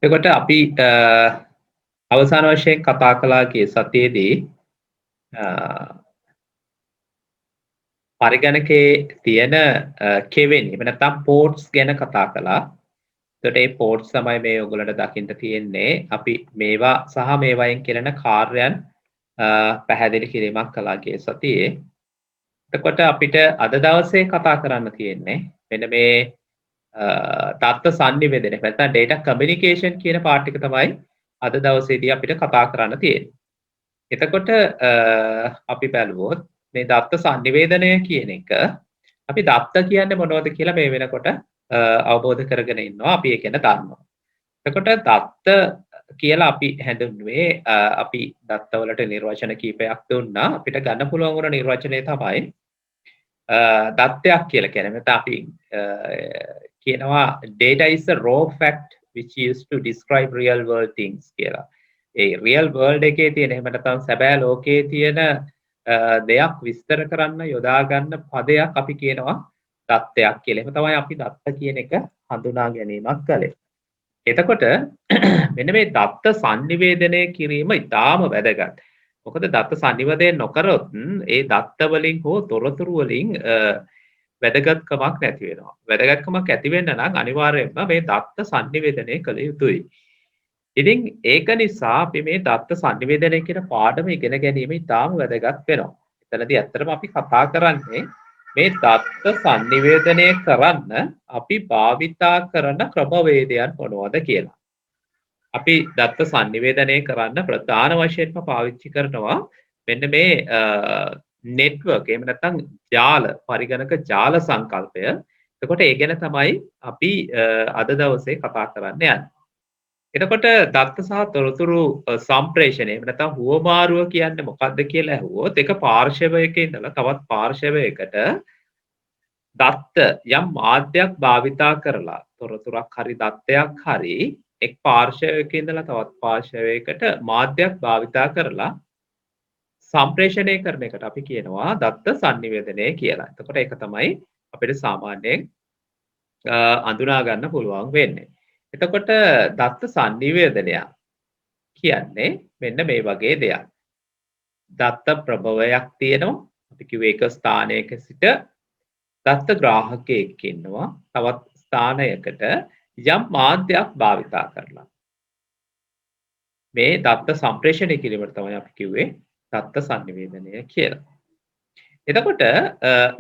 එතකොට අපි අවසාන වශයෙන් කතා කළාගේ සතියේදී පරිගණකයේ තියෙන කෙවෙනි එහෙම නැත්නම් පෝට්ස් ගැන කතා කළා. එතකොට මේ පෝට්ස් තමයි මේ ඔයගොල්ලන්ට දකින්න තියෙන්නේ. අපි මේවා සහ මේවායින් කෙරෙන කාර්යයන් පැහැදිලි කිරීමක් කළාගේ සතියේ. එතකොට අපිට අද දවසේ කතා කරන්න තියෙන්නේ මෙන්න මේ තත්ත්ව sannivedana නැත්නම් data communication කියන පාර්ට් එක තමයි අද දවසේදී අපිට කතා කරන්න තියෙන්නේ. එතකොට අපි බැලුවොත් මේ දත්ත sannivedanaya කියන එක අපි දත්ත කියන්නේ මොනවද කියලා මේ වෙනකොට අවබෝධ කරගෙන ඉන්නවා. අපි ඒක ගැන දන්නවා. එතකොට දත්ත කියලා අපි හැඳින්වුවේ අපි දත්තවලට නිර්වචන කීපයක් දුන්නා. අපිට ගන්න පුළුවන් වුණ නිර්වචනය තමයි දත්තයක් කියලා කියන්නේ. නැත්නම් අපි කියනවා data is a raw fact which used to describe real world things කියලා. ඒ real world එකේ තියෙන එහෙම නැත්නම් සැබෑ ලෝකයේ තියෙන දෙයක් විස්තර කරන්න යොදා ගන්න පදයක් අපි කියනවා දත්තයක් කියලා. එහෙම තමයි අපි දත්ත කියන එක හඳුනා ගැනීමක් කළේ. එතකොට මෙන්න මේ දත්ත sannivedanaya කිරීම ඉතාම වැදගත්. මොකද දත්ත sannivedana නොකරොත් ඒ දත්ත වලින් හෝ තොරතුරු වලින් වැදගත්කමක් නැති වෙනවා. වැදගත්කමක් ඇති වෙන්න නම් අනිවාර්යයෙන්ම මේ දත්ත sannivedanaya කළ යුතුයි. ඉතින් ඒක නිසා අපි මේ දත්ත sannivedanaya කියන පාඩම ඉගෙන ගැනීම ඉතාම වැදගත් වෙනවා. එතනදී ඇත්තටම අපි කතා කරන්නේ මේ දත්ත sannivedanaya කරන්න අපි භාවිතා කරන ක්‍රමවේදයන් මොනවද කියලා. අපි දත්ත sannivedanaya කරන්න ප්‍රධාන වශයෙන්ම පාවිච්චි කරනවා මෙන්න මේ නෙට්වර්ක් එහෙම නැත්නම් ජාල පරිගණක ජාල සංකල්පය. එතකොට ඒ ගැන තමයි අපි අද දවසේ කතා කරන්න යන්නේ. එතකොට දත්ත සහ තොරතුරු සම්ප්‍රේෂණය එහෙම නැත්නම් හුවමාරුව කියන්නේ මොකක්ද කියලා ඇහුවොත් ඒක පාර්ශවයක ඉඳලා තවත් පාර්ශවයකට දත්ත යම් මාධ්‍යයක් භාවිතා කරලා තොරතුරක් හරි දත්තයක් හරි එක් පාර්ශවයක ඉඳලා තවත් පාර්ශවයකට මාධ්‍යයක් භාවිතා කරලා සම්ප්‍රේෂණය කරන එකට අපි කියනවා දත්ත sannivedanaya කියලා. එතකොට ඒක තමයි අපිට සාමාන්‍යයෙන් අඳුනා ගන්න පුළුවන් වෙන්නේ. එතකොට දත්ත sannivedanaya කියන්නේ මෙන්න මේ වගේ දෙයක්. දත්ත ප්‍රභවයක් තියෙනවා. අපි කිව්වේ එක ස්ථානයක සිට දත්ත ග්‍රාහකයෙක් ඉන්නවා. තවත් ස්ථානයකට යම් මාධ්‍යයක් භාවිතා කරලා. මේ දත්ත සම්ප්‍රේෂණය කිරීමට තමයි අපි කිව්වේ දත්ත sannivedanaya කියලා. එතකොට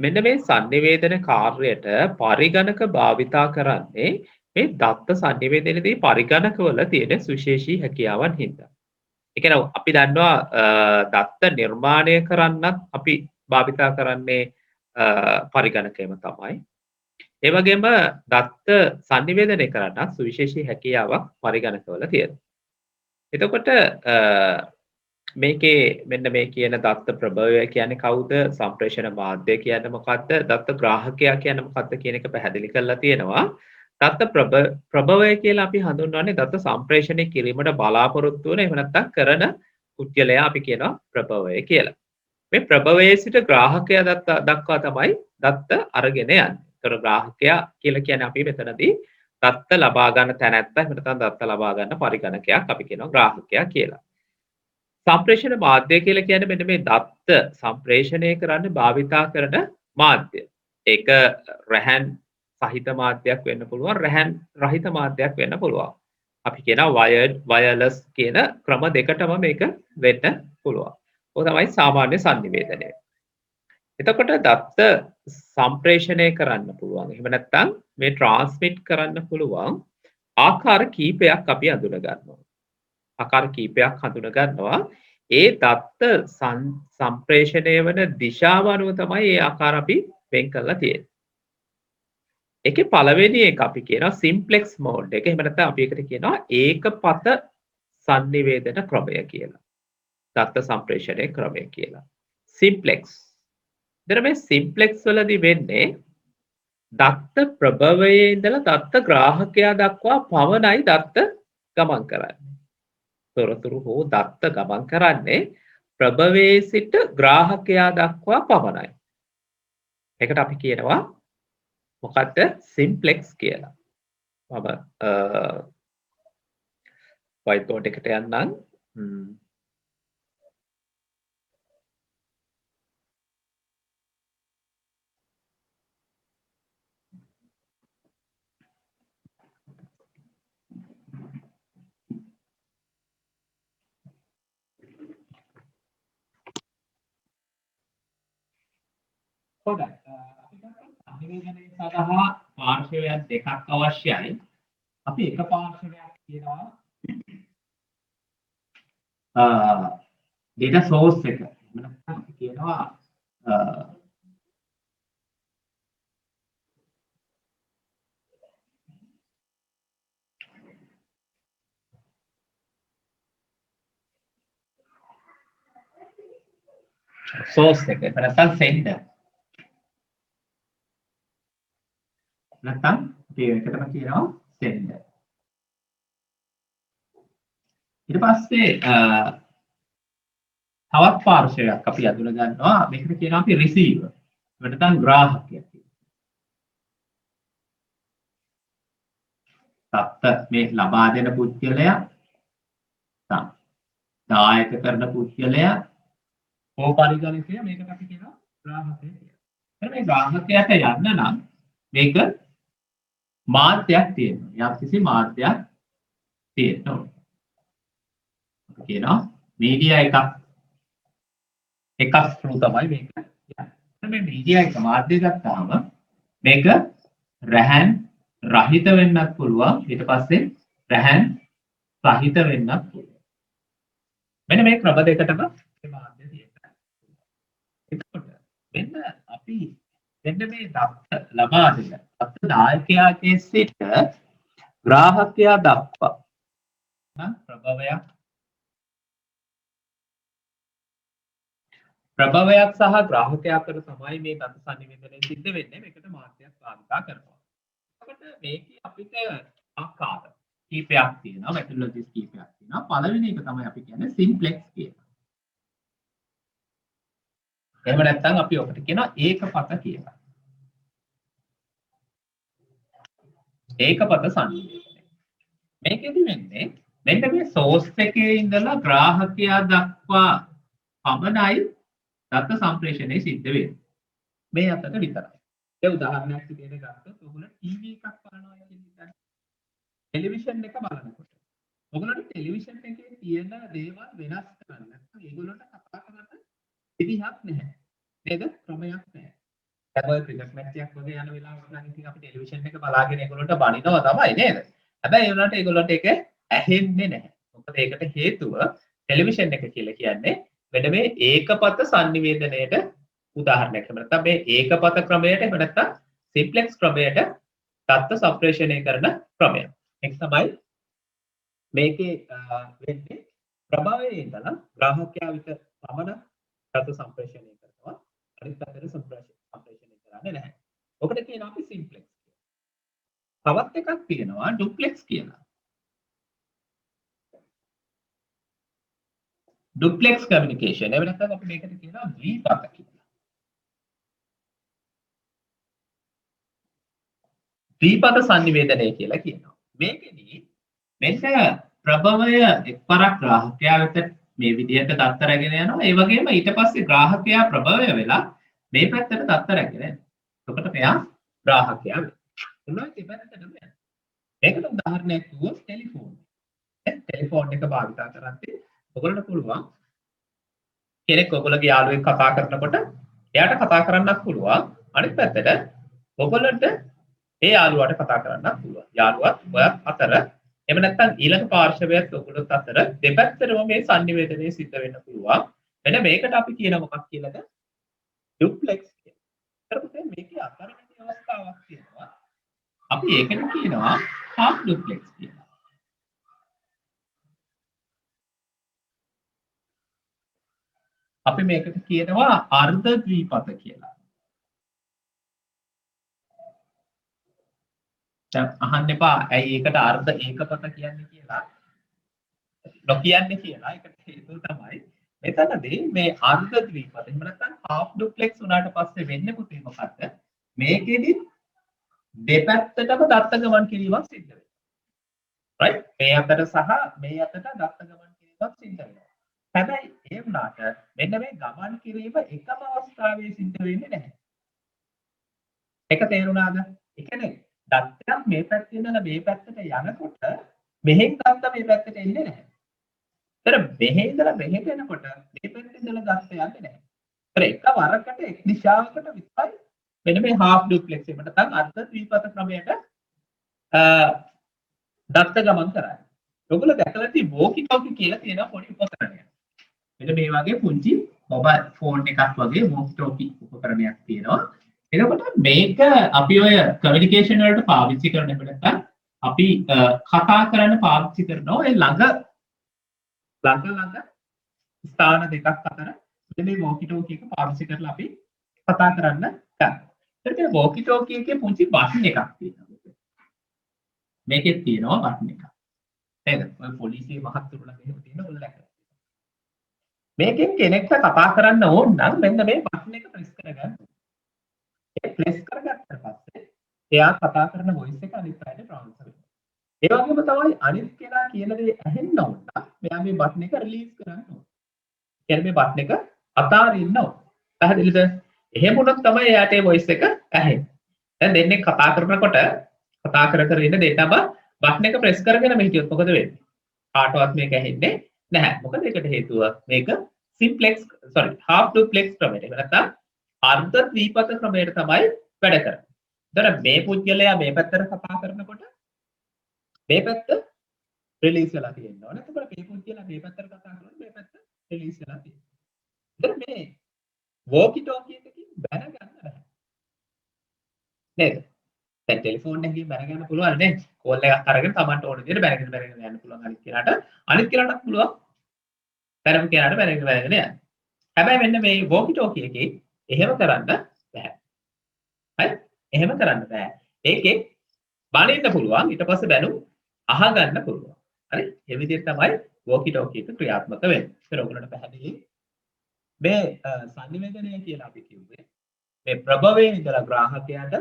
මෙන්න මේ sannivedana කාර්යයට පරිගණක භාවිතා කරන්නේ මේ දත්ත sannivedanaයේදී පරිගණකවල තියෙන සුවිශේෂී හැකියාවන් හින්දා. ඒ කියන්නේ අපි දන්නවා දත්ත නිර්මාණය කරන්නත් අපි භාවිතා කරන්නේ පරිගණකයම තමයි. ඒ වගේම දත්ත sannivedanaya කරන්නත් සුවිශේෂී හැකියාවක් පරිගණකවල තියෙනවා. එතකොට මේකේ මෙන්න මේ කියන දත්ත ප්‍රභවය කියන්නේ කවුද? සම්ප්‍රේෂණ මාධ්‍ය කියන්නේ මොකක්ද? දත්ත ග්‍රාහකයා කියන්නේ මොකක්ද කියන එක පැහැදිලි කරලා තියෙනවා. දත්ත ප්‍රභවය කියලා අපි හඳුන්වන්නේ දත්ත සම්ප්‍රේෂණය කිරීමට බලාපොරොත්තු වෙන එහෙම නැත්නම් කරන පුද්ගලයා අපි කියනවා ප්‍රභවය කියලා. මේ ප්‍රභවයේ සිට ග්‍රාහකයා දක්වා තමයි දත්ත අරගෙන යන්නේ. ඒතර ග්‍රාහකයා කියලා කියන්නේ අපි මෙතනදී දත්ත ලබා ගන්න තැනැත්තා එහෙම නැත්නම් දත්ත ලබා ගන්න පරිගණකයක් අපි කියනවා ග්‍රාහකයා කියලා. සම්ප්‍රේෂණ මාධ්‍ය කියලා කියන්නේ මෙන්න මේ දත්ත සම්ප්‍රේෂණය කරන්න භාවිතා කරන මාධ්‍ය. ඒක රැහන් සහිත මාධ්‍යයක් වෙන්න පුළුවන්, රැහන් රහිත මාධ්‍යයක් වෙන්න පුළුවන්. අපි කියනවා wired, wireless කියන ක්‍රම දෙකටම මේක වෙන්න පුළුවන්. ඔය තමයි සාමාන්‍ය sannivedanaya. එතකොට දත්ත සම්ප්‍රේෂණය කරන්න පුළුවන්. එහෙම නැත්නම් මේ transmit කරන්න පුළුවන් ආකාර කීපයක් අපි අඳුන ගන්නවා. ආකාර කීපයක් හඳුන ගන්නවා. ඒ දත්ත සම්ප්‍රේෂණය වන දිශාව අනුව තමයි ඒ ආකාර අපි වෙන් කරලා තියෙන්නේ. ඒකේ පළවෙනි එක අපි කියනවා සිම්ප්ලෙක්ස් මෝඩ් එක. එහෙම නැත්නම් අපි ඒකට කියනවා ඒකපත sannivedana ක්‍රමය කියලා. දත්ත සම්ප්‍රේෂණය ක්‍රමය කියලා. සිම්ප්ලෙක්ස්. දැන් මේ සිම්ප්ලෙක්ස් වලදී වෙන්නේ දත්ත ප්‍රභවයේ ඉඳලා දත්ත ග්‍රාහකයා දක්වා පමණයි දත්ත ගමන් කරන්නේ. තොරතුරු හෝ දත්ත ගමන් කරන්නේ ප්‍රභවයේ සිට ග්‍රාහකයා දක්වා පමණයි. ඒකට අපි කියනවා මොකද්ද සිම්ප්ලෙක්ස් කියලා. මම white board එකට යන්නම්. හොඳයි. සංනිවේදනයේ සඳහා පාර්ශවයන් දෙකක් අවශ්‍යයි. අපි එක පාර්ශවයක් කියනවා data source එක. එහෙම නැත්නම් අපි කියනවා source එක. එහෙම නැත්නම් sender. නැත්නම් අපි එකටම කියනවා sender. ඊට පස්සේ තවත් පාර්ශවයක් අපි අඳුන ගන්නවා. මේකට කියනවා අපි receiver. එහෙම නැත්නම් ග්‍රාහකයෙක් කියලා. මේ ලබා දෙන පුද්ගලයා දායක කරන පුද්ගලයා පරිගණකය මේකට අපි කියනවා ග්‍රාහකය කියලා. එහෙනම් මේ ග්‍රාහකයාට යන්න නම් මේක මාධ්‍යයක් තියෙනවා. යම්කිසි මාධ්‍යයක් තියෙනවා. අපි කියනවා මීඩියා එකක් through තමයි මේක යන්නේ. මේ මීඩියා එක මාධ්‍ය ගත්තාම මේක රැහන් රහිත වෙන්නත් පුළුවන්. ඊට පස්සේ රැහන් සහිත වෙන්නත් පුළුවන්. මෙන්න මේ ක්‍රම දෙකටම මේ මාධ්‍ය තියෙනවා. එතකොට මෙන්න අපි මෙන්න මේ දත්ත ලබා දෙන දත්ත දායකයාගේ සිට ග්‍රාහකයා දක්වා ප්‍රභවයක් සහ ග්‍රාහකයා අතර තමයි මේ දත්ත සංනිවේදනය සිද්ධ වෙන්නේ. මේකට මාධ්‍යයක් භාවිත කරනවා. එතකොට මේකේ අපිට ආකාර කීපයක් තියෙනවා. මෙතොලොජිස් කීපයක් තියෙනවා. පළවෙනි එක තමයි අපි කියන්නේ සිම්ප්ලෙක්ස් කියලා. එහෙම නැත්නම් අපි ඔකට කියනවා ඒකපත කියලා. ඒකපත සංනිවේදනය. මේකෙදි වෙන්නේ මෙන්න මේ සෝස් එකේ ඉඳලා ග්‍රාහකයා දක්වා පමණයි දත්ත සම්ප්‍රේෂණය සිද්ධ වෙන්නේ. මේ අතට විතරයි. ඒ උදාහරණයක් විදිහට ගත්තොත් ඔයගොල්ලෝ ටීවී එකක් බලනවා කියලා හිතන්න. ටෙලිවිෂන් එක බලනකොට ඔයගොල්ලන්ට ටෙලිවිෂන් එකේ තියෙන දේවල් වෙනස් කරන්න නැත්නම් ඒගොල්ලන්ට කතා කරන්න විදිහක් නැහැ. නේද? ක්‍රමයක් නැහැ. දැන් ඔය ක්‍රිකට් මැච් එකක් වගේ යන වෙලාවක නම් ඉතින් අපි ටෙලිවිෂන් එක බලාගෙන ඒගොල්ලන්ට බනිනවා තමයි නේද? හැබැයි ඒගොල්ලන්ට ඒක ඇහෙන්නේ නැහැ. මොකද ඒකට හේතුව ටෙලිවිෂන් එක කියලා කියන්නේ මෙන්න මේ ඒකපත සංනිවේදනයේට උදාහරණයක්. එහෙම නැත්නම් මේ ඒකපත ක්‍රමයට එහෙම නැත්නම් සිම්ප්ලෙක්ස් ක්‍රමයට දත්ත සම්ප්‍රේෂණය කරන ක්‍රමය. ඒක තමයි මේකේ වෙන්නේ. ප්‍රභවයේ ඉඳලා ග්‍රාහකයා විතර පමණ දත්ත සම්ප්‍රේෂණය කරනවා. අනිත් පැත්තට සම්ප්‍රේෂණය කරන්නේ නැහැ. ඔකට කියනවා අපි සිම්ප්ලෙක්ස් කියලා. තවත් එකක් තියෙනවා ඩුප්ලෙක්ස් කියලා. ඩුප්ලෙක්ස් කමියුනිකේෂන්. එහෙම නැත්නම් අපි මේකට කියනවා ද්විපත කියලා. ද්විපත සංනිවේදනය කියලා කියනවා. මේකෙදි මෙන්න ප්‍රභවය එක්වරක් ග්‍රාහකයා වෙත මේ විදිහට දත්ත රැගෙන යනවා. ඒ වගේම ඊට පස්සේ ග්‍රාහකයා ප්‍රභවය වෙලා මේ පැත්තට දත්ත රැගෙන යනවා. එතකොට මෙයා ග්‍රාහකයා වෙනවා. මොනවා දෙපැත්තටම යනවා. මේකට උදාහරණයක් කිව්වොත් ටෙලිෆෝන්. ටෙලිෆෝන් එක භාවිත කරද්දී ඔයගොල්ලන්ට පුළුවන් කෙනෙක් ඔයගොල්ලෝගේ යාළුවෙක් කතා කරනකොට එයාට කතා කරන්නත් පුළුවන්. අනිත් පැත්තට ඔයගොල්ලන්ට ඒ යාළුවාට කතා කරන්නත් පුළුවන්. යාළුවත් ඔයත් අතර එහෙම නැත්නම් ඊළඟ පාර්ශවයත් ඔයගොල්ලොත් අතර දෙපැත්තටම මේ සංනිවේදනය සිද්ධ වෙන්න පුළුවන්. මෙන්න මේකට අපි කියන මොකක් කියලාද? ඩුප්ලෙක්ස් කියලා. ඊට පස්සේ මේකේ අතරමැදි අවස්ථාවක් තියෙනවා. අපි ඒකට කියනවා half duplex කියලා. අපි මේකට කියනවා අර්ධ ද්විපත කියලා. දැන් අහන්න එපා ඇයි ඒකට අර්ධ ඒකපත කියන්නේ කියලා. නොකියන්නේ කියලා. ඒකට හේතුව තමයි මෙතනදී මේ අර්ධ ද්විපත එහෙම නැත්නම් half duplex උනාට පස්සේ වෙන්නේ පුතේ මොකද්ද? මේකෙදි දෙපැත්තටම දත්ත ගමන් කිරීමක් සිද්ධ වෙනවා. right මේ අතර සහ මේ අතට දත්ත ගමන් කිරීමක් සිද්ධ වෙනවා. හැබැයි ඒ වුණාට මෙන්න මේ ගමන් කිරීම එකම අවස්ථාවේ සිද්ධ වෙන්නේ නැහැ. ඒක තේරුණාද? ඒ කියන්නේ දත්තයක් මේ පැත්තේ ඉඳලා මේ පැත්තට යනකොට මෙහෙන් දත්ත මේ පැත්තට එන්නේ නැහැ. ඒතර මෙහෙ ඉඳලා මෙහෙට එනකොට මේ පැත්තේ ඉඳලා දත්ත යන්නේ නැහැ. ඒතර එකවරකට එක් දිශාවකට විතරයි මෙන්න මේ half duplex එක නැත්නම් අර්ධ ද්විපත ක්‍රමයට දත්ත ගමන් කරන්නේ. ඔයගොල්ලෝ දැකලා තියෙන walkie talkie කියලා තියෙන පොඩි උපකරණයක්. මෙන්න මේ වගේ පුංචි මොබයිල් ෆෝන් එකක් වගේ walkie talkie උපකරණයක් තියෙනවා. එතකොට මේක අපි ඔය කමියුනිකේෂන් වලට පාවිච්චි කරන එක නැත්නම් අපි කතා කරන්න පාවිච්චි කරනවා ඒ ළඟ ස්ථාන දෙකක් අතර මේ walkie talkie එක පාවිච්චි කරලා අපි කතා කරන්න ගන්නවා. ඒකට walkie talkie එකේ පුංචි බටන් එකක් තියෙනවා. මේකෙත් තියෙනවා බටන් එකක්. නේද? ඔය පොලිසිය මහත්තුරුලා මෙහෙම තියෙන ඔයාලා දැක්කා. මේකෙන් කෙනෙක්ට කතා කරන්න ඕන නම් මෙන්න මේ බටන් එක ප්‍රෙස් කරගන්න. ඒ ප්‍රෙස් කරගත්තට පස්සේ එයා කතා කරන වොයිස් එක අනිත් පැයට ට්‍රාන්ස්ෆර් වෙනවා. ඒ වගේම තමයි අනිත් කෙනා කියන දේ ඇහෙන්න ඕන නම් මෙයා මේ බටන් එක රිලීස් කරන්න ඕන. කියන්නේ මේ බටන් එක අතාරින්න ඕන. පැහැදිලිද? එහෙම වුණොත් තමයි එයාට ඒ වොයිස් එක ඇහෙන්නේ. දැන් දෙන්නේ කතා කරනකොට කතා කර ඉන්න දෙන්නම බටන් එක ප්‍රෙස් කරගෙන මෙහිටියොත් මොකද වෙන්නේ? කාටවත් මේක ඇහෙන්නේ නැහැ. මොකද ඒකට හේතුව මේක සිම්ප්ලෙක්ස් half duplex ක්‍රමයට. ඒක නැත්නම් අර්ධ ද්විපත ක්‍රමයට තමයි වැඩ කරන්නේ. ඒතර මේ පුද්ගලයා මේ පැත්තට කතා කරනකොට මේ පැත්ත රිලීස් වෙලා තියෙනවා. එතකොට මේ පුද්ගලයා මේ පැත්තට කතා කරනකොට මේ පැත්ත රිලීස් වෙලා තියෙනවා. ඒතර මේ walkie talkie එකකින් බැන ගන්න බෑ. නේද? දැන් ටෙලිෆෝන් එකකින් බැන ගන්න පුළුවන් නේ. කෝල් එකක් අරගෙන Tamanට ඕන විදිහට බැනගෙන යන්න පුළුවන් අනිත් කෙනාටත් පුළුවන්. බැනපු කෙනාට බැනගෙන යන්න. හැබැයි මෙන්න මේ walkie talkie එකේ එහෙම කරන්න බෑ. හරි? එහෙම කරන්න බෑ. ඒකේ බනින්න පුළුවන් ඊට පස්සේ බැනු අහගන්න පුළුවන්. හරි? ඒ විදිහට තමයි walkie talkie එක ක්‍රියාත්මක වෙන්නේ. ඒක ඔයගොල්ලන්ට පැහැදිලි. මේ සංනිවේදනය කියලා අපි කිව්වේ මේ ප්‍රභවයේ ඉඳලා ග්‍රාහකයාට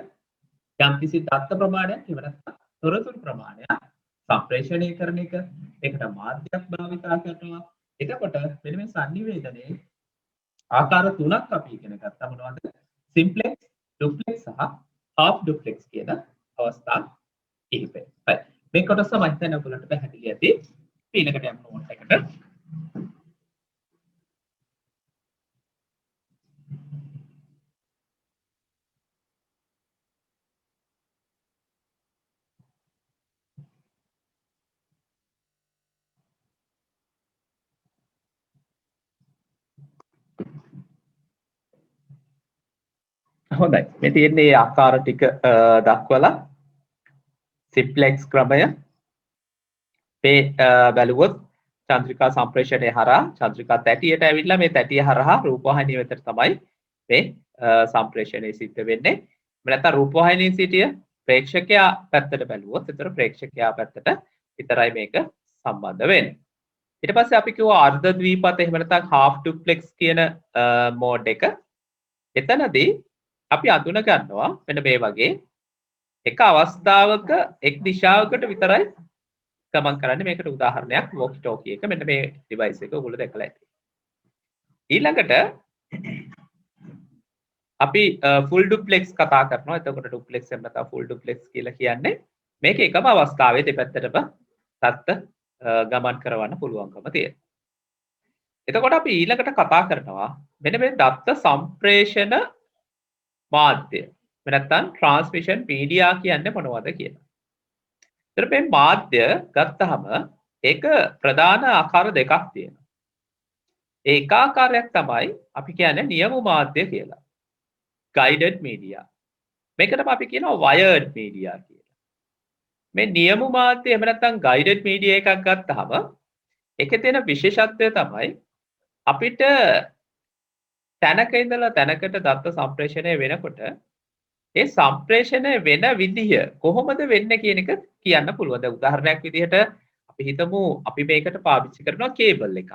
යම්කිසි දත්ත ප්‍රමාණයක් එහෙම නැත්නම් තොරතුරු ප්‍රමාණයක් සම්ප්‍රේෂණය කරන එක ඒකට මාධ්‍යයක් භාවිතා කරනවා. එතකොට මෙන්න මේ සංනිවේදනයේ ආකාර තුනක් අපි ඉගෙන ගත්තා. මොනවද? සිම්ප්ලෙක්ස්, ඩුප්ලෙක්ස් සහ half duplex කියන අවස්ථා කිහිපය. හරි. මේ කොටස මම හිතන්නේ ඔයගොල්ලන්ට පැහැදිලි ඇති. ඊළඟට යමු නෝට් එකට. හොඳයි. මේ තියෙන්නේ ආකාර ටික දක්වලා සිම්ප්ලෙක්ස් ක්‍රමය මේ බැලුවොත් චන්ද්‍රිකා සම්ප්‍රේෂණය හරහා චන්ද්‍රිකා තැටියට ඇවිල්ලා මේ තැටිය හරහා රූපවාහිනිය වෙතට තමයි මේ සම්ප්‍රේෂණය සිද්ධ වෙන්නේ. නැත්නම් රූපවාහිනිය සිටිය ප්‍රේක්ෂකයා පැත්තට බැලුවොත් ඒතර ප්‍රේක්ෂකයා පැත්තට විතරයි මේක සම්බන්ධ වෙන්නේ. ඊට පස්සේ අපි කිව්වා අර්ධ ද්විපත එහෙම නැත්නම් half duplex කියන මෝඩ් එක. එතනදී අපි අඳුන ගන්නවා මෙන්න මේ වගේ එක අවස්ථාවක එක් දිශාවකට විතරයි ගමන් කරන්නේ. මේකට උදාහරණයක් walkie talkie එක. මෙන්න මේ device එක ඔයගොල්ලෝ දැකලා ඇති. ඊළඟට අපි full duplex කතා කරනවා. එතකොට duplex එහෙම නැත්නම් full duplex කියලා කියන්නේ මේක එකම අවස්ථාවේ දෙපැත්තටම දත්ත ගමන් කරවන්න පුළුවන්කම තියෙනවා. එතකොට අපි ඊළඟට කතා කරනවා මෙන්න මේ දත්ත සම්ප්‍රේෂණ මාධ්‍ය. නැත්නම් transmission media කියන්නේ මොනවද කියලා. ඒතර මේ මාධ්‍ය ගත්තහම ඒක ප්‍රධාන ආකාර දෙකක් තියෙනවා. ඒ එක ආකාරයක් තමයි අපි කියන්නේ නියම මාධ්‍ය කියලා. guided media. මේකටම අපි කියනවා wired media කියලා. මේ නියම මාධ්‍ය එහෙම නැත්නම් guided media එකක් ගත්තහම ඒකේ තියෙන විශේෂත්වය තමයි අපිට තැනක ඉඳලා තැනකට දත්ත සම්ප්‍රේෂණය වෙනකොට ඒ සම්ප්‍රේෂණය වෙන විදිහ කොහොමද වෙන්නේ කියන එක කියන්න පුළුවන්. දැන් උදාහරණයක් විදිහට අපි හිතමු අපි මේකට පාවිච්චි කරනවා කේබල් එකක්.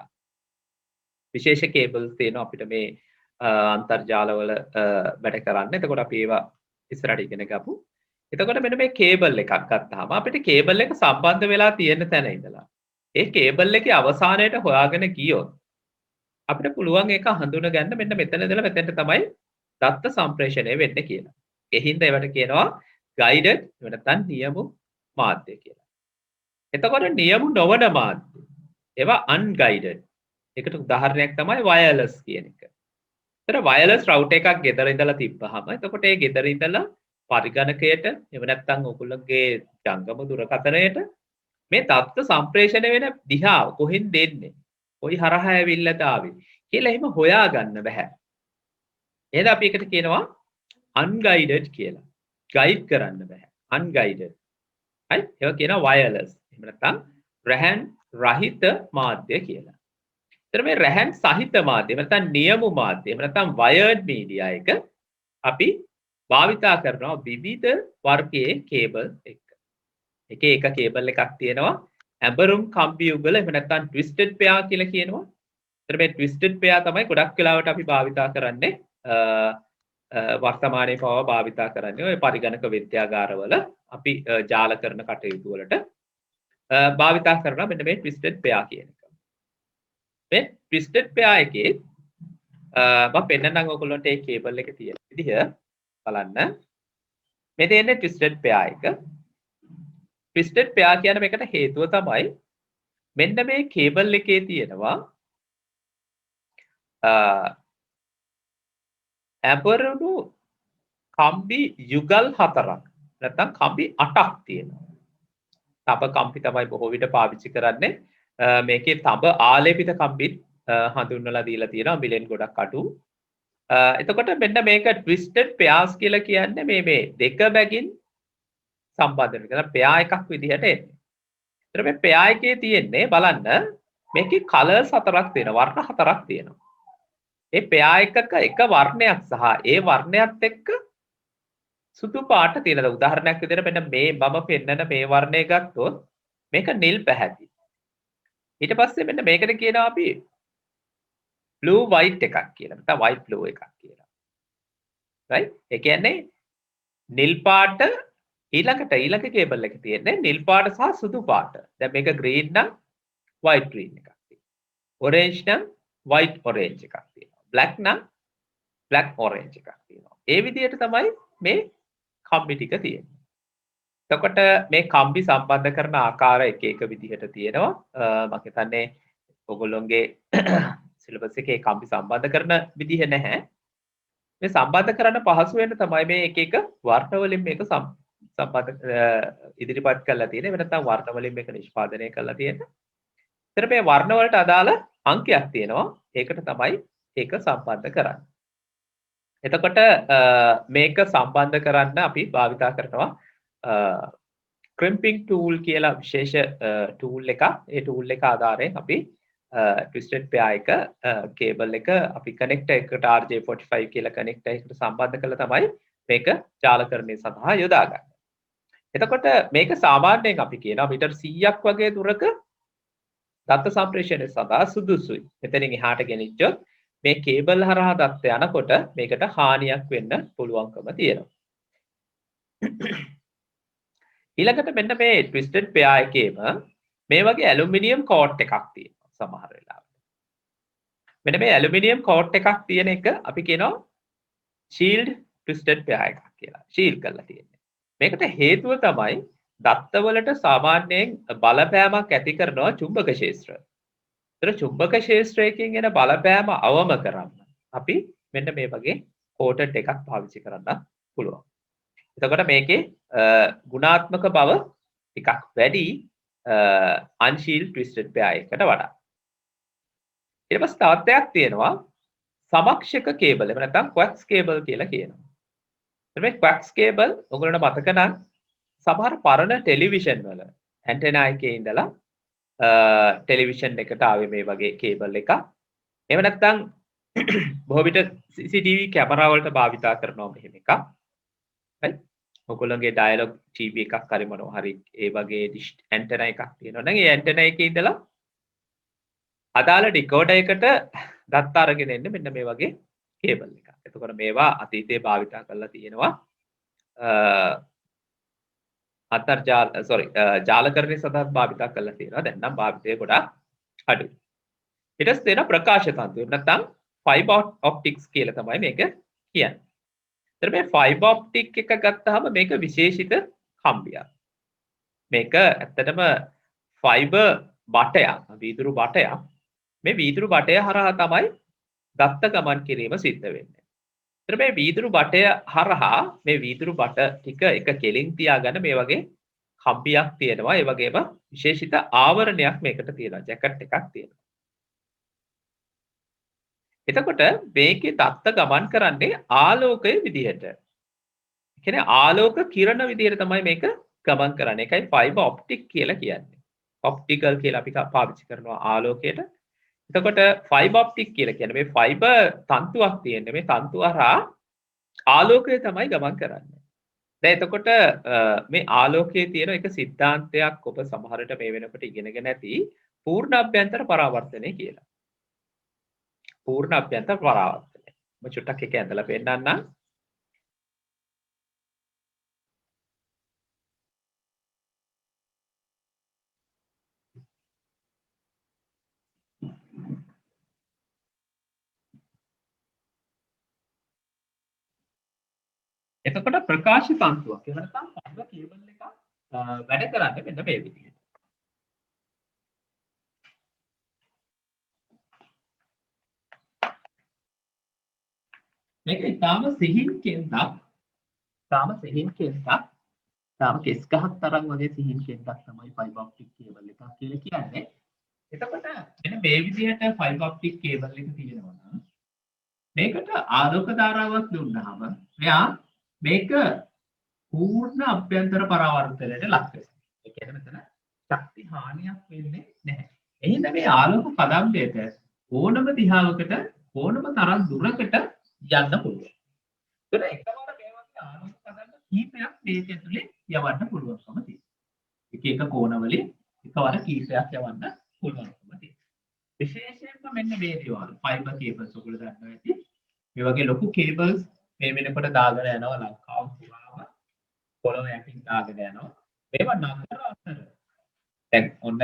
විශේෂ කේබල්ස් තියෙනවා අපිට මේ අන්තර්ජාලවල වැඩ කරන්න. එතකොට අපි ඒවා ඉස්සරහට ඉගෙන ගමු. එතකොට මෙන්න මේ කේබල් එකක් ගත්තාම අපිට කේබල් එක සම්බන්ධ වෙලා තියෙන තැන ඉඳලා ඒ කේබල් එකේ අවසානයට හොයාගෙන ගියොත් අපිට පුළුවන් ඒක හඳුනගන්න මෙන්න මෙතන ඉඳලා මෙතෙන්ට තමයි දත්ත සම්ප්‍රේෂණය වෙන්නේ කියලා. ඒ හින්දා ඒවට කියනවා guided එහෙම නැත්නම් නියමු මාධ්‍ය කියලා. එතකොට නියමු නොවන මාධ්‍ය ඒවා unguided. ඒකට උදාහරණයක් තමයි wireless කියන එක. ඒතර wireless router එකක් ගෙදර ඉඳලා තිබ්බහම එතකොට ඒ ගෙදර ඉඳලා පරිගණකයට එහෙම නැත්නම් ඔයගොල්ලෝගේ ජංගම දුරකථනයට මේ தත්ත්ව සම්ප්‍රේෂණය වෙන දිහාව කොහෙන්ද එන්නේ? කොයි හරහා ඇවිල්ලාද ආවේ කියලා එහෙම හොයාගන්න බෑ. එහෙනම් අපි එකට කියනවා unguided කියලා. ගයිඩ් කරන්න බෑ. unguided. හරි? ඒවා කියනවා wireless. එහෙම නැත්නම් රැහන් රහිත මාධ්‍ය කියලා. ඒතර මේ රැහන් සහිත මාධ්‍ය නැත්නම් නියමු මාධ්‍ය එහෙම නැත්නම් wired media එක අපි භාවිතා කරනවා විවිධ වර්ගයේ කේබල් එක්ක. එක කේබල් එකක් තියෙනවා ඇඹරුම් කම්බි යුගල එහෙම නැත්නම් twisted pair කියලා කියනවා. ඒතර මේ twisted pair තමයි ගොඩක් වෙලාවට අපි භාවිතා කරන්නේ වර්තමානයේ පවා භාවිතා කරන්නේ ඔය පරිගණක විද්‍යාගාරවල අපි ජාල කරන කටයුතු වලට භාවිතා කරනවා මෙන්න මේ twisted pair කියන එක. මේ twisted pair එකේ මම පෙන්නන්නම් ඔයගොල්ලන්ට මේ කේබල් එක තියෙන විදිහ බලන්න. මේ තියෙන්නේ twisted pair එක. twisted pair කියන මේකට හේතුව තමයි මෙන්න මේ කේබල් එකේ තියෙනවා ඇඹරුණු කම්බි යුගල් 4ක් නැත්නම් කම්බි 8ක් තියෙනවා. තඹ කම්බි තමයි බොහෝ විට පාවිච්චි කරන්නේ. මේකේ තඹ ආලේපිත කම්බිත් හඳුන්වලා දීලා තියෙනවා මිලෙන් ගොඩක් අඩු. එතකොට මෙන්න මේක twisted pairs කියලා කියන්නේ මේ දෙක බැගින් සම්බන්ධ වෙන. ඒක pair එකක් විදිහට එන්නේ. ඒතර මේ pair එකේ තියෙන්නේ බලන්න මේකේ colors 4ක් තියෙනවා. වර්ණ 4ක් තියෙනවා. ඒ pair එකක එක වර්ණයක් සහ ඒ වර්ණයත් එක්ක සුදු පාට තියෙනවා. උදාහරණයක් විදිහට මෙන්න මේ මම පෙන්නන මේ වර්ණය ගත්තොත් මේක නිල් පැහැති. ඊට පස්සේ මෙන්න මේකට කියනවා අපි blue white එකක් කියලා. නැත්නම් white blue එකක් කියලා. right? ඒ කියන්නේ නිල් පාට ඊළඟ කේබල් එකේ තියෙන්නේ නිල් පාට සහ සුදු පාට. දැන් මේක green නම් white green එකක් තියෙනවා. orange නම් white orange එකක් තියෙනවා. black නම් black orange එකක් තියෙනවා. ඒ විදිහට තමයි මේ කම්බි ටික තියෙන්නේ. එතකොට මේ කම්බි සම්බන්ධ කරන ආකාර එක විදිහට තියෙනවා. මම හිතන්නේ ඔයගොල්ලෝගේ සිලබස් එකේ කම්බි සම්බන්ධ කරන විදිහ නැහැ. මේ සම්බන්ධ කරන්න පහසු වෙන්න තමයි මේ එක වර්ණ වලින් මේක සම්බන්ධ ඉදිරිපත් කරලා තියෙන්නේ. එහෙම නැත්නම් වර්ණ වලින් මේක නිෂ්පාදනය කරලා තියෙන්නේ. ඒතර මේ වර්ණ වලට අදාළ අංකයක් තියෙනවා. ඒකට තමයි ඒක සම්බන්ධ කරන්නේ. එතකොට මේක සම්බන්ධ කරන්න අපි භාවිතා කරනවා crimping tool කියලා විශේෂ tool එකක්. ඒ tool එක ආධාරයෙන් අපි twisted pair එක කේබල් එක අපි connector එකට RJ45 කියලා connector එකට සම්බන්ධ කරලා තමයි මේක ජාලකරණය සඳහා යොදාගන්නේ. එතකොට මේක සාමාන්‍යයෙන් අපි කියනවා මීටර් 100ක් වගේ දුරක දත්ත සම්ප්‍රේෂණය සඳහා සුදුසුයි. මෙතනින් එහාට ගෙනිච්චොත් මේ කේබල් හරහා දත්ත යනකොට මේකට හානියක් වෙන්න පුළුවන්කම තියෙනවා. ඊළඟට මෙන්න මේ twisted pair එකේම මේ වගේ ඇලුමිනියම් කෝට් එකක් තියෙනවා සමහර වෙලාවට. මෙන්න මේ ඇලුමිනියම් කෝට් එකක් තියෙන එක අපි කියනවා shield twisted pair එකක් කියලා. shield කරලා තියෙන්නේ. මේකට හේතුව තමයි දත්තවලට සාමාන්‍යයෙන් බලපෑමක් ඇති කරනවා චුම්බක ක්ෂේත්‍රය. ඒතර චුම්බක ක්ෂේත්‍රයකින් එන බලපෑම අවම කරන්න අපි මෙන්න මේ වගේ කෝටඩ් එකක් පාවිච්චි කරන්න පුළුවන්. එතකොට මේකේ ගුණාත්මක බව ටිකක් වැඩි unshielded twisted pair එකට වඩා. ඊට පස්සේ තවත් එකක් තියෙනවා සමක්ෂක කේබල්. එහෙම නැත්නම් coax cable කියලා කියනවා. එතකොට මේ coax cable ඔයගොල්ලන්ට මතක නම් සමහර පරණ ටෙලිවිෂන් වල ඇන්ටෙනා එකේ ඉඳලා ටෙලිවිෂන් එකට ආවේ මේ වගේ කේබල් එකක්. එහෙම නැත්නම් බොහෝ විට CCTV කැමරා වලට භාවිතා කරනවා මෙහෙම එකක්. right? ඔයගොල්ලන්ගේ ඩයලොග් TV එකක් හරි මොනවා හරි ඒ වගේ ඇන්ටෙනා එකක් තියෙනවා නම් ඒ ඇන්ටෙනා එකේ ඉඳලා අදාළ ඩිකෝඩර් එකට දත්ත අරගෙන එන්න මෙන්න මේ වගේ කේබල් එකක්. එතකොට මේවා අතීතයේ භාවිතා කරලා තියෙනවා. ජාලකරණය සඳහා භාවිතා කරලා තියෙනවා. දැන් නම් භාවිතය ගොඩාක් අඩුයි. ඊට පස්සේ තියෙනවා ප්‍රකාශ තන්තු. නැත්නම් ෆයිබර් ඔප්ටික්ස් කියලා තමයි මේක කියන්නේ. ඒතර මේ ෆයිබර් ඔප්ටික් එක ගත්තාම මේක විශේෂිත කම්බියක්. මේක ඇත්තටම ෆයිබර් බටයක්, වීදුරු බටයක්. මේ වීදුරු බටය හරහා තමයි දත්ත ගමන් කිරීම සිද්ධ වෙන්නේ. ඒතර මේ වීදුරු බටය හරහා මේ වීදුරු බට ටික එක කෙලින් තියාගන්න මේ වගේ කම්බියක් තියෙනවා. ඒ වගේම විශේෂිත ආවරණයක් මේකට තියෙනවා. ජැකට් එකක් තියෙනවා. එතකොට මේකේ දත්ත ගමන් කරන්නේ ආලෝකයේ විදිහට. ඒ කියන්නේ ආලෝක කිරණ විදිහට තමයි මේක ගමන් කරන්නේ. ඒකයි ෆයිබර් ඔප්ටික් කියලා කියන්නේ. ඔප්ටිකල් කියලා අපි පාවිච්චි කරනවා ආලෝකයට. එතකොට ෆයිබර් ඔප්ටික් කියලා කියන්නේ මේ ෆයිබර් තන්තුවක් තියෙන්නේ. මේ තන්තුව හරහා ආලෝකය තමයි ගමන් කරන්නේ. දැන් එතකොට මේ ආලෝකයේ තියෙන එක සිද්ධාන්තයක් ඔබ සමහරට මේ වෙනකොට ඉගෙනගෙන ඇති පූර්ණ අභ්‍යන්තර පරාවර්තනය කියලා. පූර්ණ අභ්‍යන්තර පරාවර්තනය. මම චුට්ටක් එක ඇඳලා පෙන්නන්නම්. එතකොට ප්‍රකාශ තන්තුවක්. එහෙම නැත්නම් ෆයිබර් කේබල් එකක් වැඩ කරන්නේ මෙන්න මේ විදිහට. මේක ඉතාම සිහින් කෙන්දක්. තාම කෙස් ගහක් තරම් වගේ සිහින් කෙන්දක් තමයි ෆයිබර් ඔප්ටික් කේබල් එකක් කියලා කියන්නේ. එතකොට මෙන්න මේ විදිහට ෆයිබර් ඔප්ටික් කේබල් එක තියෙනවා නම් මේකට ආලෝක ධාරාවක් දුන්නාම මෙයා මේක පූර්ණ අභ්‍යන්තර පරාවර්තනයට ලක් වෙනවා. ඒ කියන්නේ මෙතන ශක්ති හානියක් වෙන්නේ නැහැ. එහෙනම් මේ ආලෝක කදම්බයට ඕනම දිහාවකට ඕනම තරම් දුරකට යන්න පුළුවන්. ඒතර එකවර මේ වගේ ආලෝක කදම්බ කීපයක් මේක ඇතුලේ යවන්න පුළුවන්කම තියෙනවා. එක එක කෝණවලින් එකවර කීපයක් යවන්න පුළුවන්කම තියෙනවා. විශේෂයෙන්ම මෙන්න මේ දේවල් ෆයිබර් කේබල්ස් ඔයගොල්ලෝ දන්නවා ඇති. මේ වගේ ලොකු කේබල්ස් මේ වෙනකොට දාගෙන යනවා ලංකාව පුරාම පොළොව යටින් දාගෙන යනවා. මේවා නතර අතර දැන් ඔන්න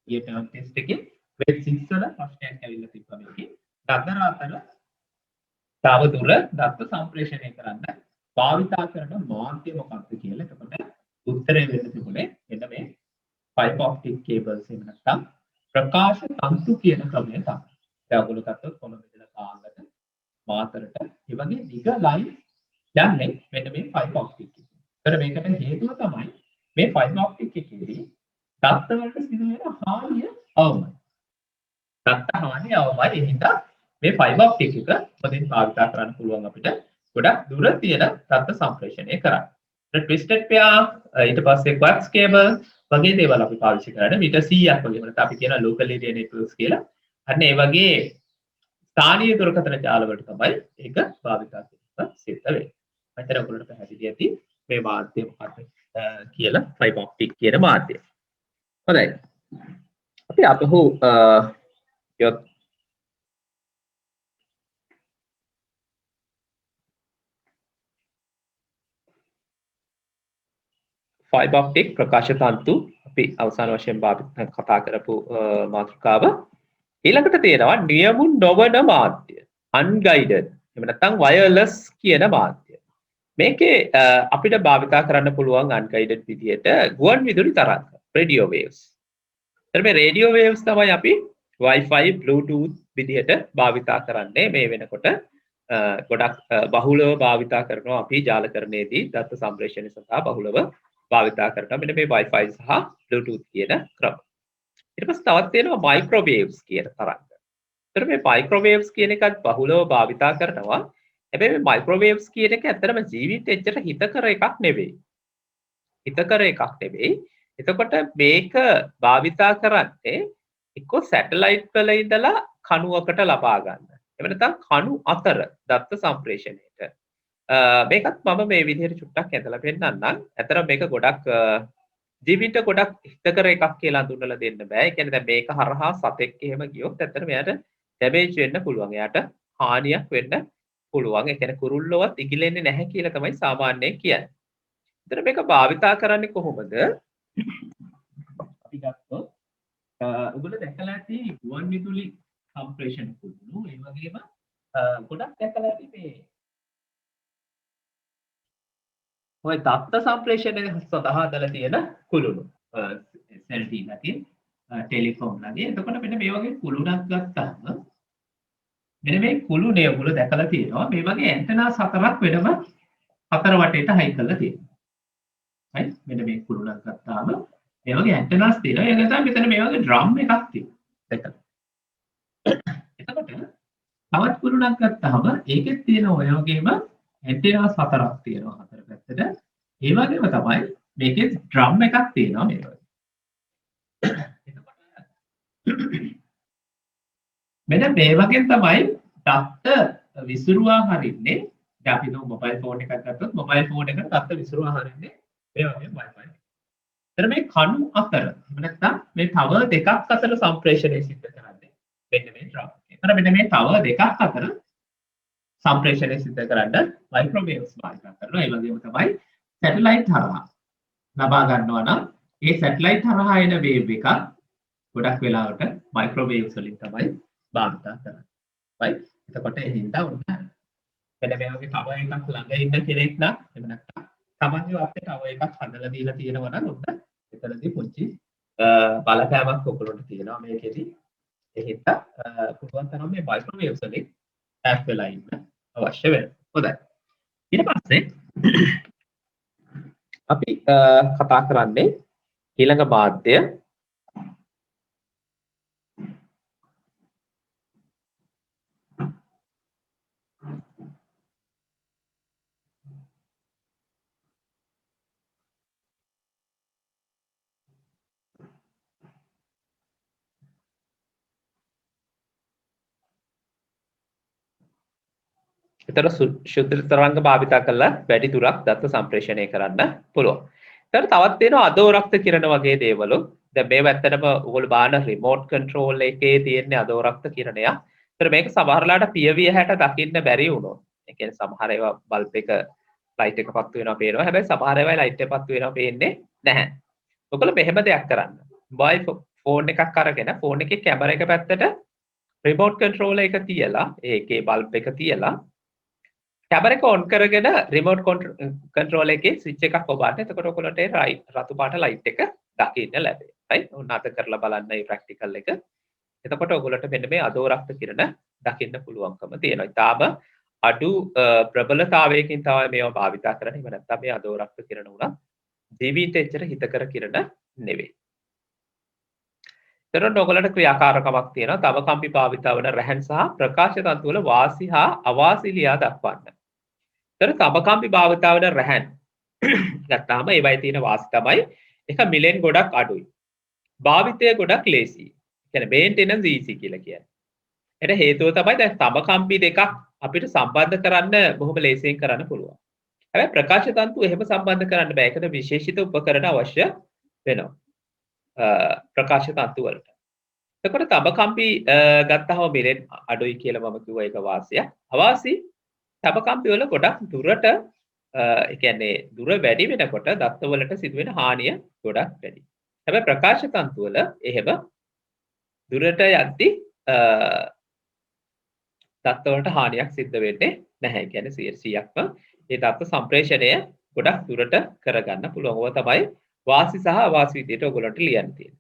ගිය ටර්ම් ටෙස්ට් එකේ වෙබ් 6 වල ප්‍රශ්නයක් ඇවිල්ලා තිබ්බා මේකේ. නතර අතර තව දුර දත්ත සම්ප්‍රේෂණය කරන්න භාවිතා කරන මාධ්‍ය මොකක්ද කියලා. එතකොට උත්තරය වෙන්න තිබුණේ මෙන්න මේ ෆයිබර් ඔප්ටික් කේබල්ස් එහෙම නැත්නම් ප්‍රකාශ තන්තු කියන ක්‍රමය තමයි. දැන් ඔයගොල්ලෝ ගත්තොත් කොළඹ ඉඳලා කාංගට මාතරට මේ වගේ දිග ලයින් යන්නේ මෙන්න මේ ෆයිබර් ඔප්ටික් එකේ. ඒතර මේකට හේතුව තමයි මේ ෆයිබර් ඔප්ටික් එකේදී දත්ත වලට සිදු වෙන හානිය අවමයි. දත්ත හානිය අවමයි. ඒ හින්දා මේ ෆයිබර් ඔප්ටික් එක පොදින් භාවිතා කරන්න පුළුවන් අපිට ගොඩක් දුර තියෙන දත්ත සම්ප්‍රේෂණය කරන්න. ට්විස්ටඩ් පෙයා ඊට පස්සේ කොක්ස් කේබල් වගේ දේවල් අපි පාවිච්චි කරන්නේ මීටර් 100ක් වගේ වලට අපි කියන ලෝකල් ඒරියා නෙට්වර්ක්ස් කියලා. අන්න ඒ වගේ ස්ථානීය දුරකථන ජාල වලට තමයි ඒක භාවිතා කිරීම සිද්ධ වෙන්නේ. මම හිතනවා ඔයගොල්ලන්ට පැහැදිලි ඇති මේ මාධ්‍ය මොකක්ද කියලා ෆයිබර් ඔප්ටික් කියන මාධ්‍යය. හොඳයි. අපි අපහු යොත් ෆයිබර් ඔප්ටික් ප්‍රකාශ තන්තු අපි අවසාන වශයෙන් කතා කරපු මාතෘකාව. ඊළඟට තියෙනවා නියමුන් නොවන මාධ්‍ය unguided එහෙම නැත්නම් wireless කියන මාධ්‍ය. මේකේ අපිට භාවිතා කරන්න පුළුවන් unguided විදියට ගුවන් විදුලි තරංග radio waves. එතන මේ radio waves තමයි අපි Wi-Fi Bluetooth විදියට භාවිතා කරන්නේ මේ වෙනකොට ගොඩක් බහුලව භාවිතා කරනවා අපි ජාලකරණයේදී දත්ත සම්ප්‍රේෂණය සඳහා බහුලව භාවිතා කරනවා මෙන්න මේ Wi-Fi සහ Bluetooth කියන ක්‍රම. ඊට පස්සේ තවත් තියෙනවා microwaves කියන තරංග. ඒතර මේ microwaves කියන එකත් බහුලව භාවිතා කරනවා. හැබැයි මේ microwaves කියන එක ඇත්තටම ජීවිතේ එච්චර හිතකර එකක් නෙවෙයි. එතකොට මේක භාවිතා කරන්නේ එක්ක සැටලයිට් වල ඉඳලා කණුවකට ලබා ගන්න. එහෙම නැත්නම් කණු අතර දත්ත සම්ප්‍රේෂණයට. මේකත් මම මේ විදිහට චුට්ටක් ඇදලා පෙන්නන්නම්. ඇත්තටම මේක ගොඩක් ජීවිත ගොඩක් හිතකර එකක් කියලා හඳුන්වලා දෙන්න බෑ. ඒ කියන්නේ දැන් මේක හරහා සතෙක් එහෙම ගියොත් ඇත්තටම එයාට ඩැමේජ් වෙන්න පුළුවන්. එයාට හානියක් වෙන්න පුළුවන්. ඒ කියන්නේ කුරුල්ලවත් ඉගිලෙන්නේ නැහැ කියලා තමයි සාමාන්‍යයෙන් කියන්නේ. එතන මේක භාවිතා කරන්නේ කොහොමද? අපි ගත්තොත් ඔයගොල්ලෝ දැකලා ඇති ගුවන් විදුලි කම්ප්‍රෙෂන් කුළුණු ඒ වගේම ගොඩක් දැකලා ඇති මේ ඔය දත්ත සම්ප්‍රේෂණය සඳහා දාලා තියෙන කුළුණු සෙල් ටී නැති ටෙලිෆෝන් නැති. එතකොට මෙන්න මේ වගේ කුළුණක් ගත්තාම මෙන්න මේ කුළුණේ ඔයගොල්ලෝ දැකලා තියෙනවා මේ වගේ ඇන්ටනාස් හතරක් වෙනම හතර වටේට හයි කරලා තියෙනවා. right? මෙන්න මේ කුළුණක් ගත්තාම මේ වගේ ඇන්ටනාස් තියෙනවා. ඒ නිසා මෙතන මේ වගේ ඩ්‍රම් එකක් තියෙනවා. දැකලා. එතකොට තවත් කුළුණක් ගත්තාම ඒකෙත් තියෙන ඔය වගේම ඇන්ටනාස් හතරක් තියෙනවා හතර පැත්තට. ඒ වගේම තමයි මේකේ ඩ්‍රම් එකක් තියෙනවා මේ වගේ. එතකොට මෙන්න මේ වගේ තමයි දත්ත විසිරුවා හරින්නේ. දැන් අපි නෝ මොබයිල් ෆෝන් එකක් ගත්තොත් මොබයිල් ෆෝන් එකට දත්ත විසිරුවා හරින්නේ මේ වගේ Wi-Fi. එතන මේ කණු අතර නැත්නම් මේ තව දෙකක් අතර සම්ප්‍රේෂණය සිද්ධ කරන්නේ මෙන්න මේ ඩ්‍රම් එකේ. එතන මෙන්න මේ තව දෙකක් අතර සම්ප්‍රේෂණය සිද්ධ කරන්න මයික්‍රෝවේව්ස් භාවිත කරනවා. ඒ වගේම තමයි සැටලයිට් හරහා ලබා ගන්නවා නම් ඒ සැටලයිට් හරහා එන වේව් එක ගොඩක් වෙලාවට මයික්‍රෝවේව්ස් වලින් තමයි භාවිත කරන්නේ. right? එතකොට ඒ හින්දා උන්න මෙන්න මේ වගේ තව එකක් ළඟ ඉන්න කෙනෙක් නම් එහෙම නැත්නම් තමන්ගේ වත්තේ තව එකක් හදලා දීලා තියෙනවා නම් උන්න එතනදී පුංචි බලපෑමක් ඔයගොල්ලන්ට තියෙනවා මේකෙදි. ඒ හින්දා පුළුවන් තරම් මේ මයික්‍රෝවේව්ස් වලින් ටැප් වෙලා ඉන්න අවශ්‍ය වෙනවා. හොඳයි. ඊට පස්සේ අපි කතා කරන්නේ ඊළඟ මාධ්‍ය එතන ශුද්ධ තරංග භාවිත කරලා වැඩි දුරක් දත්ත සම්ප්‍රේෂණය කරන්න පුළුවන්. ඊට තවත් තියෙනවා අදෝරක්ත කිරණ වගේ දේවල්. දැන් මේව ඇත්තටම ඔයගොල්ලෝ බාන රිමෝට් කන්ට්‍රෝල් එකේ තියෙන අදෝරක්ත කිරණය. ඒතර මේක සමහරලාට පියවිය හැට දකින්න බැරි වුණොත්. ඒ කියන්නේ සමහර ඒවා බල්බ් එක ලයිට් එක පත්තු වෙනවා පේනවා. හැබැයි සමහර ඒවා ලයිට් එක පත්තු වෙනවා පේන්නේ නැහැ. ඔයගොල්ලෝ මෙහෙම දෙයක් කරන්න. මොබයිල් ෆෝන් එකක් අරගෙන ෆෝන් එකේ කැමරා එක පැත්තට රිමෝට් කන්ට්‍රෝල් එක තියලා ඒකේ බල්බ් එක තියලා කැමරා එක ඔන් කරගෙන රිමෝට් කන්ට්‍රෝල් එකේ ස්විච් එකක් ඔබන්න. එතකොට ඔයගොල්ලන්ට ඒ රතු පාට ලයිට් එක දකින්න ලැබේ. right? ඔන්න අත කරලා බලන්න මේ ප්‍රැක්ටිකල් එක. එතකොට ඔයගොල්ලන්ට මෙන්න මේ අදෝරක්ත කිරණ දකින්න පුළුවන්කම තියෙනවා. ඊටාම අඩු ප්‍රබලතාවයකින් තමයි මේවා භාවිත කරන්නේ. එහෙම නැත්නම් මේ අදෝරක්ත කිරණ උනා ජීවිතයට එච්චර හිතකර කිරණ නෙවෙයි. එතකොට ඔයගොල්ලන්ට ක්‍රියාකාරකමක් තියෙනවා. තව කම්පි භාවිත වන රැහන් සහ ප්‍රකාශ තන්තු වල වාසි හා අවාසි ලියා දක්වන්න. එතකොට තබකම්පි භාවිත වන රැහන් ගත්තාම ඒවයි තියෙන වාසි තමයි එක මිලෙන් ගොඩක් අඩුයි. භාවිතය ගොඩක් ලේසි. කියන්නේ මේන්ටෙනන්ස් ඊසි කියලා කියන්නේ. ඒට හේතුව තමයි දැන් තබකම්පි දෙකක් අපිට සම්බන්ධ කරන්න බොහොම ලේසියෙන් කරන්න පුළුවන්. හැබැයි ප්‍රකාශ තන්තු එහෙම සම්බන්ධ කරන්න බෑ. ඒකට විශේෂිත උපකරණ අවශ්‍ය වෙනවා. ප්‍රකාශ තන්තු වලට. එතකොට තබකම්පි ගත්තහම මිලෙන් අඩුයි කියලා මම කිව්වා ඒක වාසියක්. අවාසි තබකම්පි වල ගොඩක් දුරට ඒ කියන්නේ දුර වැඩි වෙනකොට දත්ත වලට සිදුවෙන හානිය ගොඩක් වැඩි. හැබැයි ප්‍රකාශ තන්තු වල එහෙම දුරට යද්දි දත්ත වලට හානියක් සිද්ධ වෙන්නේ නැහැ. ඒ කියන්නේ 100%ක්ම ඒ දත්ත සම්ප්‍රේෂණය ගොඩක් දුරට කරගන්න පුළුවන්. ඕවා තමයි වාසි සහ අවාසි විදිහට ඔයගොල්ලන්ට ලියන්න තියෙන්නේ.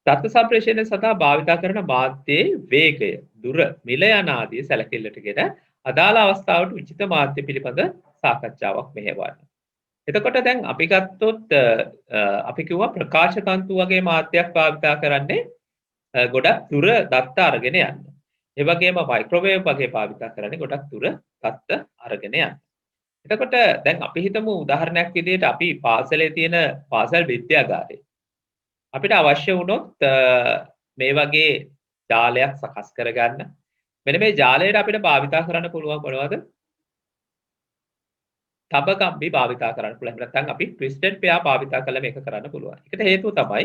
දත්ත සම්ප්‍රේෂණය සඳහා භාවිත කරන මාධ්‍යයේ වේගය, දුර, මිල යන ආදී සැලකිල්ලටගෙන අදාළ අවස්ථාවට උචිත මාධ්‍ය පිළිබඳ සාකච්ඡාවක් මෙහෙවන්න. එතකොට දැන් අපි ගත්තොත් අපි කිව්වා ප්‍රකාශ තන්තු වගේ මාධ්‍යයක් භාවිත කරන්නේ ගොඩක් දුර දත්ත අරගෙන යන්න. ඒ වගේම මයික්‍රෝවේව් වගේ භාවිත කරන්නේ ගොඩක් දුර දත්ත අරගෙන යන්න. එතකොට දැන් අපි හිතමු උදාහරණයක් විදිහට අපි පාසලේ තියෙන පාසල් විද්‍යාගාරේ අපිට අවශ්‍ය වුණොත් මේ වගේ ජාලයක් සකස් කරගන්න. මෙන්න මේ ජාලයට අපිට භාවිත කරන්න පුළුවන් මොනවද? තබකම්බි භාවිත කරන්න පුළුවන්. නැත්නම් අපි ට්විස්ටඩ් පෙයා භාවිත කරලා මේක කරන්න පුළුවන්. ඒකට හේතුව තමයි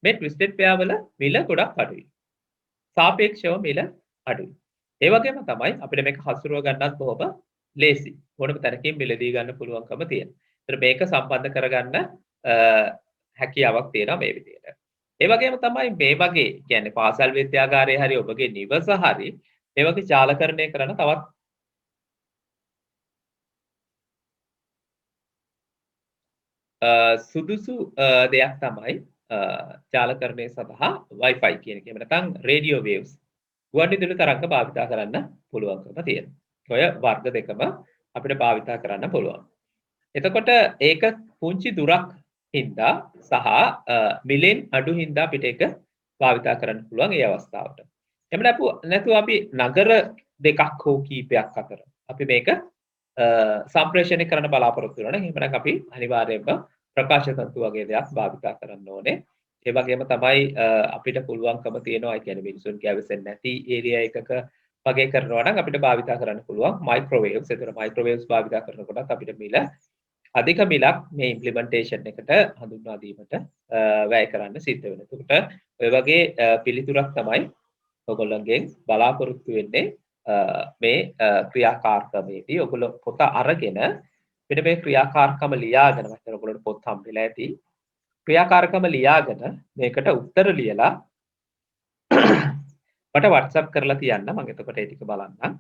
මේ ට්විස්ටඩ් පෙයා වල මිල ගොඩක් අඩුයි. සාපේක්ෂව මිල අඩුයි. ඒ වගේම තමයි අපිට මේක හසුරුව ගන්නත් බොහොම ලේසි. ඕනම තැනකින් මිලදී ගන්න පුළුවන්කම තියෙනවා. ඒතර මේක සම්බන්ධ කරගන්න හැකියාවක් තියෙනවා මේ විදිහට. ඒ වගේම තමයි මේ වගේ කියන්නේ පාසල් විද්‍යාගාරයේ හරි ඔබගේ නිවස හරි මේ වගේ ජාලකරණය කරන තවත් සුදුසු දෙයක් තමයි ජාලකරණය සඳහා Wi-Fi කියන එක. එහෙම නැත්නම් රේඩියෝ වේව්ස් ගුවන්විදුලි තරංග භාවිතා කරන්න පුළුවන්කම තියෙනවා. ඔය වර්ග දෙකම අපිට භාවිතා කරන්න පුළුවන්. එතකොට ඒක පුංචි දුරක් හින්දා සහ මිලෙන් අඩු හින්දා අපිට ඒක භාවිතා කරන්න පුළුවන් ඒ අවස්ථාවට. එහෙම නැතුව අපි නගර දෙකක් හෝ කීපයක් අතර අපි මේක සම්ප්‍රේෂණය කරන්න බලාපොරොත්තු වෙනවා නම් එහෙනම් අපි අනිවාර්යයෙන්ම ප්‍රකාශ තන්තු වගේ දෙයක් භාවිතා කරන්න ඕනේ. ඒ වගේම තමයි අපිට පුළුවන්කම තියෙනවා කියන්නේ මිනිසුන් ගැවසෙන්නේ නැති ඒරියා එකක වගේ කරනවා නම් අපිට භාවිතා කරන්න පුළුවන් මයික්‍රෝවේව්ස්. ඒතර මයික්‍රෝවේව්ස් භාවිතා කරනකොට අපිට මිල අධික මිලක් මේ ඉම්ප්ලිමන්ටේෂන් එකට හඳුන්වා දීමට වැය කරන්න සිද්ධ වෙනවා. එතකොට ඔය වගේ පිළිතුරක් තමයි ඔයගොල්ලන්ගෙන් බලාපොරොත්තු වෙන්නේ මේ ක්‍රියාකාරකමේදී. ඔයගොල්ලෝ පොත අරගෙන මෙන්න මේ ක්‍රියාකාරකම ලියාගෙන මම ඔයගොල්ලන්ට පොත් හම්බෙලා ඇති. ක්‍රියාකාරකම ලියාගෙන මේකට උත්තර ලියලා මට WhatsApp කරලා තියන්න. මම එතකොට ඒ ටික බලන්නම්.